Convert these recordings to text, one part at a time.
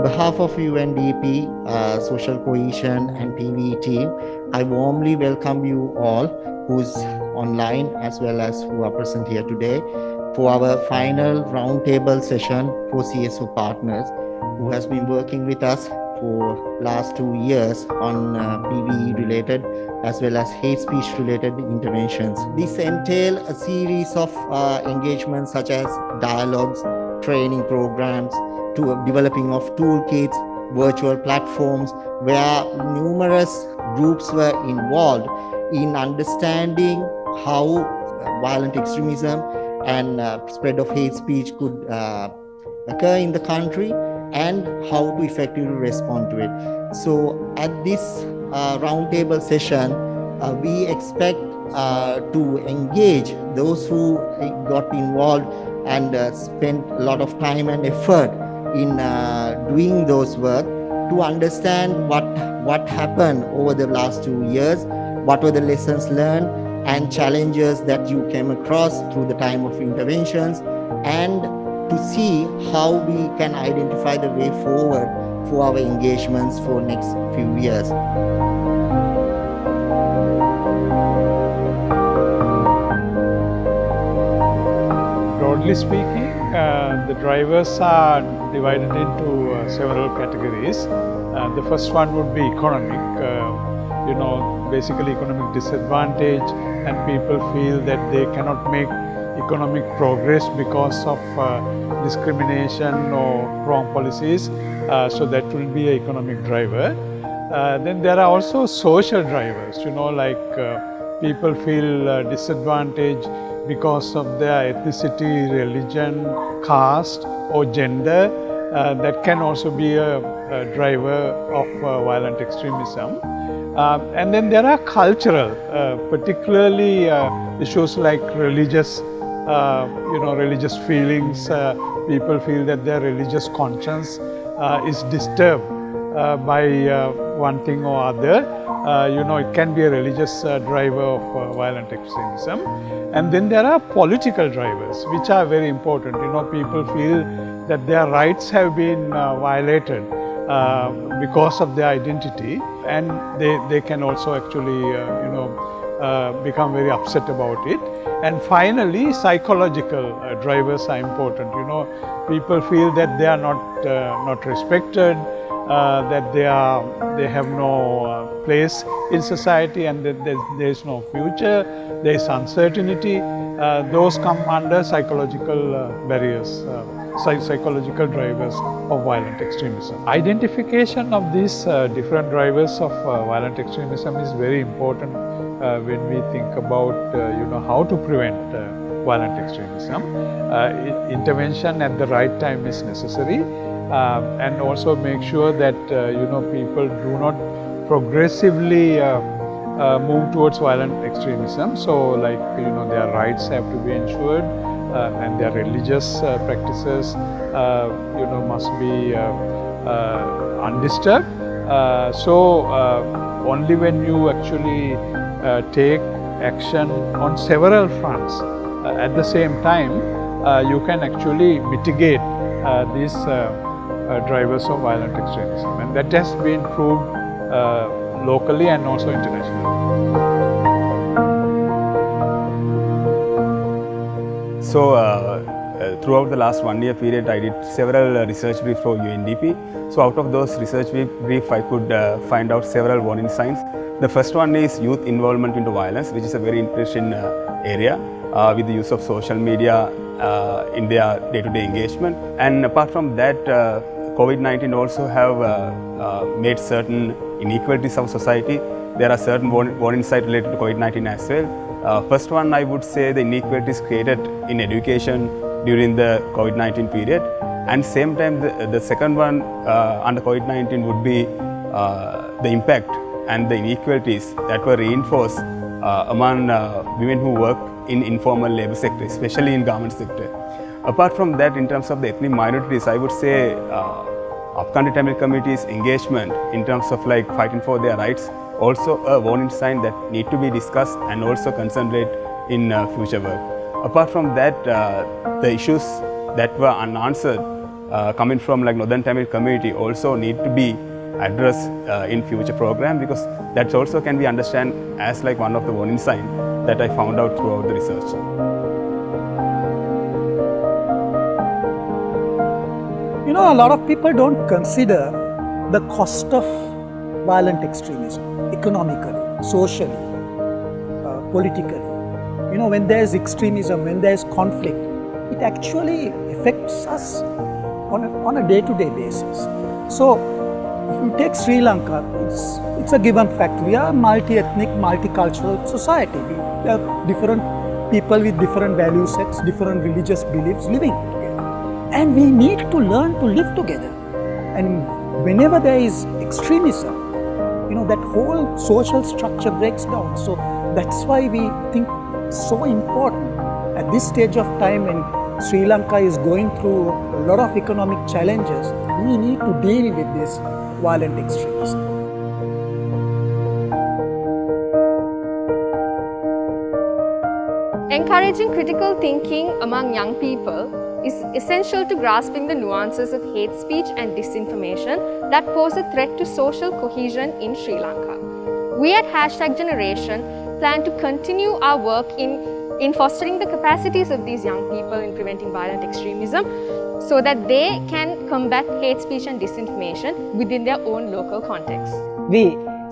behalf of UNDP, Social Cohesion and PVE team, I warmly welcome you all who's online as well as who are present here today for our final roundtable session for CSO partners who has been working with us for last 2 years on PVE related as well as hate speech related interventions. These entail a series of engagements such as dialogues, training programs, to developing of toolkits, virtual platforms, where numerous groups were involved in understanding how violent extremism and spread of hate speech could occur in the country and how to effectively respond to it. So at this roundtable session, we expect to engage those who got involved and spent a lot of time and effort in doing those work to understand what happened over the last 2 years, what were the lessons learned and challenges that you came across through the time of interventions, and to see how we can identify the way forward for our engagements for next few years. Broadly speaking, the drivers are divided into several categories. The first one would be economic, basically economic disadvantage, and people feel that they cannot make economic progress because of discrimination or wrong policies, so that will be an economic driver. Then there are also social drivers, people feel disadvantaged because of their ethnicity, religion, caste or gender. That can also be a driver of violent extremism. And then there are cultural, particularly issues like religious, religious feelings. People feel that their religious conscience is disturbed by one thing or other. It can be a religious driver of violent extremism. And then there are political drivers, which are very important. People feel that their rights have been violated because of their identity, and they can also actually, become very upset about it. And finally, psychological drivers are important. People feel that they are not respected, that they have no place in society, and that there is no future, there is uncertainty. Those come under psychological barriers, psychological drivers of violent extremism. Identification of these different drivers of violent extremism is very important when we think about how to prevent violent extremism. Intervention at the right time is necessary, and also make sure that people do not progressively move towards violent extremism. So their rights have to be ensured, and their religious practices must be undisturbed. So only when you actually take action on several fronts at the same time, you can actually mitigate these drivers of violent extremism, and that has been proved locally and also internationally. So throughout the last 1 year period, I did several research briefs for UNDP. So out of those research briefs, I could find out several warning signs. The first one is youth involvement into violence, which is a very interesting area with the use of social media in their day-to-day engagement. And apart from that, COVID-19 also have made certain inequalities of society. There are certain warning signs related to COVID-19 as well. First one, I would say the inequalities created in education during the COVID-19 period. And same time, the second one under COVID-19 would be the impact and the inequalities that were reinforced among women who work in informal labor sector, especially in garment sector. Apart from that, in terms of the ethnic minorities, I would say upcountry Tamil communities' engagement in terms of fighting for their rights, also a warning sign that need to be discussed and also concentrate in future work. Apart from that, the issues that were unanswered coming from like Northern Tamil community also need to be addressed in future program, because that also can be understand as like one of the warning sign that I found out throughout the research. You know, a lot of people don't consider the cost of violent extremism economically, socially, politically. You know, when there is extremism, when there is conflict, it actually affects us on a day-to-day basis. So, if you take Sri Lanka, it's a given fact. We are a multi-ethnic, multicultural society. We have different people with different value sets, different religious beliefs living together. And we need to learn to live together. And whenever there is extremism, you know, that whole social structure breaks down. So that's why we think it's so important at this stage of time when Sri Lanka is going through a lot of economic challenges, we need to deal with this violent extremism. Encouraging critical thinking among young people is essential to grasping the nuances of hate speech and disinformation that pose a threat to social cohesion in Sri Lanka. We at #Generation plan to continue our work in fostering the capacities of these young people in preventing violent extremism so that they can combat hate speech and disinformation within their own local context. We,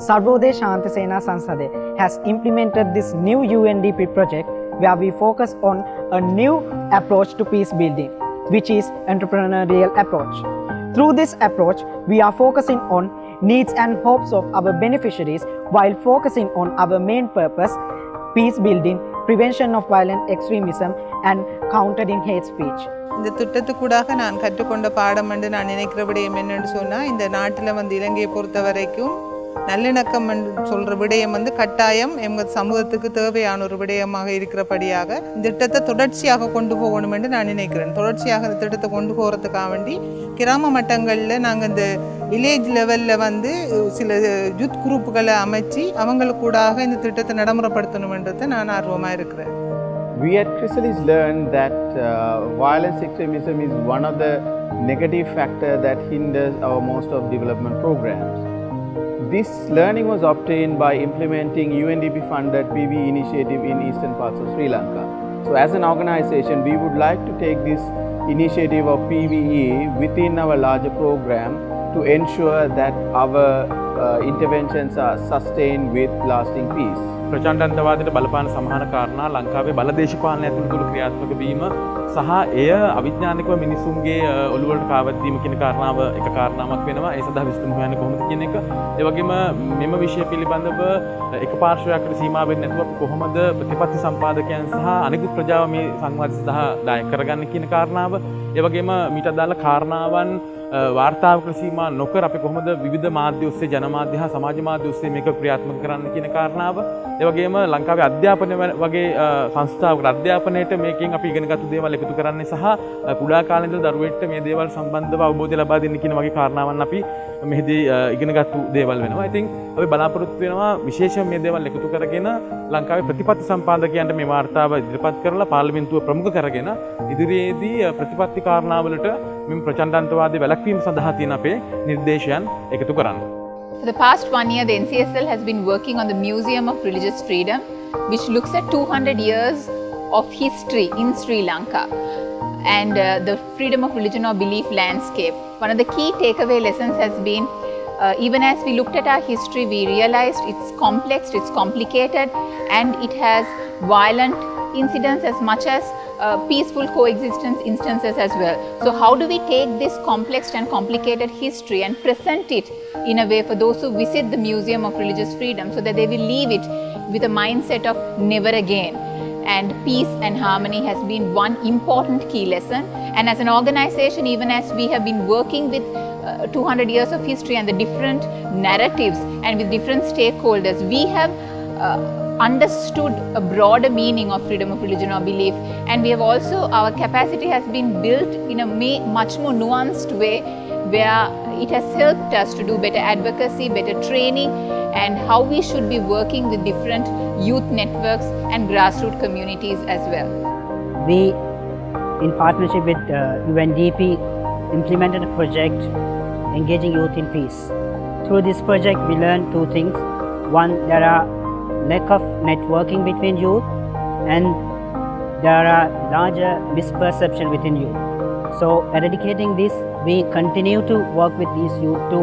Sarvodaya Shanti Sena Sansade, has implemented this new UNDP project where we focus on a new approach to peace building, which is entrepreneurial approach. Through this approach, we are focusing on needs and hopes of our beneficiaries while focusing on our main purpose, peace building, prevention of violent extremism and countering hate speech. இந்த திட்டத்துக்கூடாக நான் கற்றுக்கொண்ட பாடம் என்று நான் நினைக்கிற விடயம் என்னன்னு சொன்னால், இந்த நாட்டில் வந்து இலங்கையை பொறுத்த வரைக்கும் நல்லிணக்கம் என்று சொல்கிற விடயம் வந்து கட்டாயம் எங்கள் சமூகத்துக்கு தேவையான ஒரு விடயமாக இருக்கிறபடியாக இந்த திட்டத்தை தொடர்ச்சியாக கொண்டு போகணும் என்று நான் நினைக்கிறேன். தொடர்ச்சியாக இந்த திட்டத்தை கொண்டு போகிறதுக்காக வேண்டி கிராம மட்டங்களில் நாங்கள் இந்த வில்லேஜ் லெவலில் வந்து சில யூத் குரூப்புகளை அமைச்சு அவங்களுக்கூடாக இந்த திட்டத்தை நடைமுறைப்படுத்தணுன்றதை நான் ஆர்வமாக இருக்கிறேன். We at Chrysalis learned that violence extremism is one of the negative factors that hinders our most of development programs. This learning was obtained by implementing UNDP funded PVE initiative in eastern parts of Sri Lanka. So as an organization, we would like to take this initiative of PVE within our larger program to ensure that our interventions are sustained with lasting peace. ප්‍රචණ්ඩන්තවාදයට බලපාන සමහර කාරණා ලංකාවේ බලදේශපාලන ඇතුළු තුළ ක්‍රියාත්මක වීම සහ එය අවිඥානිකව මිනිසුන්ගේ ඔළුවලට කාවත් දීම කියන කාරණාව එක කාරණාවක් වෙනවා. ඒ සඳහා විසඳුම හොයන්නේ කොහොමද කියන එක. ඒ වගේම මෙම විෂය පිළිබඳව එක පාර්ශ්වයකට සීමා වෙන්නේ නැතුව අපි කොහොමද ප්‍රතිපත්ති සම්පාදකයන් සහ අනිකුත් ප්‍රජාව මේ සංවාදය සඳහා දායක කරගන්නේ කියන කාරණාව. ඒ වගේම මීට අදාළ කාරණාවන් වාර්තාවක සීමා නොකර අපි කොහොමද විවිධ මාධ්‍ය ඔස්සේ ජනමාධ්‍ය හා සමාජ මාධ්‍ය ඔස්සේ මේක ක්‍රියාත්මක කරන්න කියන කාරණාව. ඒ වගේම ලංකාවේ අධ්‍යාපනය වගේ සංස්ථාවකට අධ්‍යාපනයට මේකෙන් අපි ඉගෙනගත්තු දේවල් එකතු කරන්නේ සහ කුඩා කාලේ ඉඳලා දරුවෙක්ට මේ දේවල් සම්බන්ධව අවබෝධය ලබා දෙන්න කියන වගේ කාරණාවන් අපි මෙහිදී ඉගෙනගත්තු දේවල් වෙනවා. ඉතින් අපි බලාපොරොත්තු වෙනවා විශේෂයෙන් මේ දේවල් එකතු කරගෙන ලංකාවේ ප්‍රතිපත්ති සම්පාදකයන්ට මේ වාර්තාව ඉදිරිපත් කරලා පාර්ලිමේන්තුව ප්‍රමුඛ කරගෙන ඉදිරියේදී ප්‍රතිපත්ති කාරණාවලට මෙම ප්‍රචණ්ඩන්තවාදී වැළැක්වීම සඳහා තියෙන අපේ නිර්දේශයන් එකතු කරන්න. For the past 1 year, the NCSL has been working on the Museum of Religious Freedom, which looks at 200 years of history in Sri Lanka and the freedom of religion or belief landscape. One of the key takeaway lessons has been, even as we looked at our history, we realized it's complex, it's complicated, and it has violent incidents as much as peaceful coexistence instances as well. So how do we take this complex and complicated history and present it in a way for those who visit the Museum of Religious Freedom so that they will leave it with a mindset of never again? And peace and harmony has been one important key lesson. And as an organization, even as we have been working with 200 years of history and the different narratives and with different stakeholders, we have understood a broader meaning of freedom of religion or belief, and we have also, our capacity has been built in a much more nuanced way where it has helped us to do better advocacy, better training, and how we should be working with different youth networks and grassroots communities as well. We, in partnership with UNDP, implemented a project engaging youth in peace. Through this project, we learned two things. One, there are lack of networking between youth, and there are larger misperception within youth. So eradicating this, we continue to work with these youth to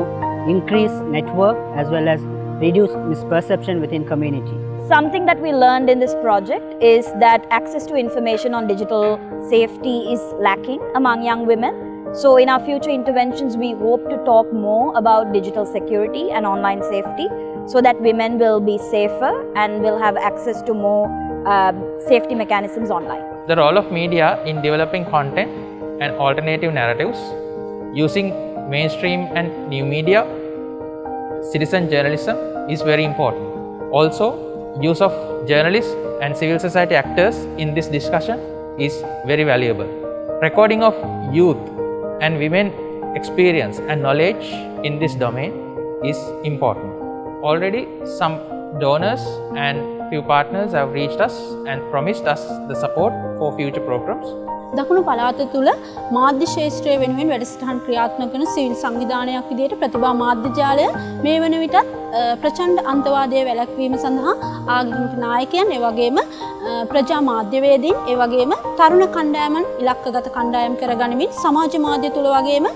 increase network as well as reduce misperception within community. Something that we learned in this project is that access to information on digital safety is lacking among young women. So in our future interventions, we hope to talk more about digital security and online safety so that women will be safer and will have access to more safety mechanisms online. The role of media in developing content and alternative narratives using mainstream and new media, citizen journalism is very important. Also, use of journalists and civil society actors in this discussion is very valuable. Recording of youth and women experience and knowledge in this domain is important. Already some donors and few partners have reached us and promised us the support for future programs. දකුණු පළාත තුළ මාධ්‍ය ශාස්ත්‍රය වෙනුවෙන් වැඩසටහන් ක්‍රියාත්මක කරන civil සංවිධානයක් විදිහට ප්‍රතිභා මාධ්‍ය ජාලය මේ වන විටත් ප්‍රචණ්ඩ අන්තවාදයේ වැළැක්වීම සඳහා ආගමික නායකයන්, ඒ වගේම ප්‍රජා මාධ්‍යවේදීන්, ඒ වගේම තරුණ කණ්ඩායමන් ඉලක්කගත කණ්ඩායම් කරගනිමින් සමාජ මාධ්‍ය තුළ වගේම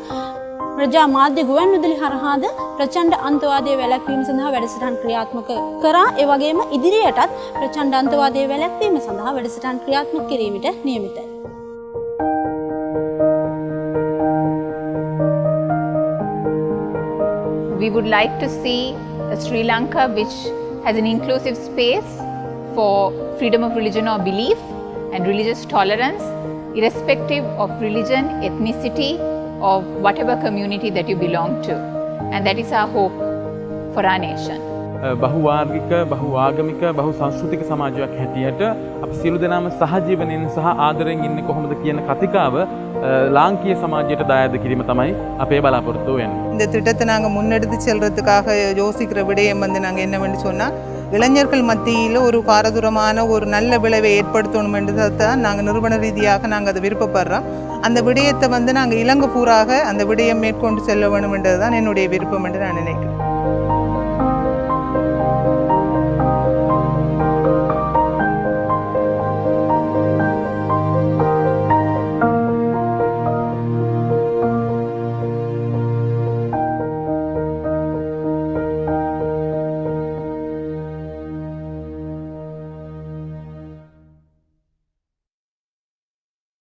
ප්‍රජා මාධ්‍ය ගුවන්විදුලි හරහාද ප්‍රචණ්ඩ අන්තවාදයේ වැළැක්වීම සඳහා වැඩසටහන් ක්‍රියාත්මක කරා. ඒ වගේම ඉදිරියටත් ප්‍රචණ්ඩ අන්තවාදයේ වැළැක්වීම සඳහා වැඩසටහන් ක්‍රියාත්මක කිරීමට නියමිතයි. We would like to see a Sri Lanka which has an inclusive space for freedom of religion or belief and religious tolerance, irrespective of religion, ethnicity, or whatever community that you belong to. And that is our hope for our nation. බහුවාර්ගික, බහුආගමික, බහුසංස්කෘතික සමාජයක් හැටියට අප සියලු දෙනාම සහජීවනයෙන් සහ ආදරයෙන් ඉන්නේ කොහොමද කියන කතිකාව ලාංකීය සමාජයට දායාද කිරීම තමයි අපේ බලාපොරොත්තුව වෙන්නේ. இந்த திட்டத்தை நாங்கள் முன்னெடுத்து செல்றதுக்காக யோசிக்கிற விடயம் வந்து நாங்கள் என்னவென்று சொன்னால், இளைஞர்கள் மத்தியில் ஒரு பாரதூரமான ஒரு நல்ல விளைவை ஏற்படுத்தணும் என்றதை தான் நாங்கள் நிறுவன ரீதியாக நாங்கள் அதை விருப்பப்படுறோம். அந்த விடயத்தை வந்து நாங்கள் இலங்கை பூராக அந்த விடயம் மேற்கொண்டு செல்ல வேண்டும் என்றது தான் என்னுடைய விருப்பம் என்று நான் நினைக்கிறேன்.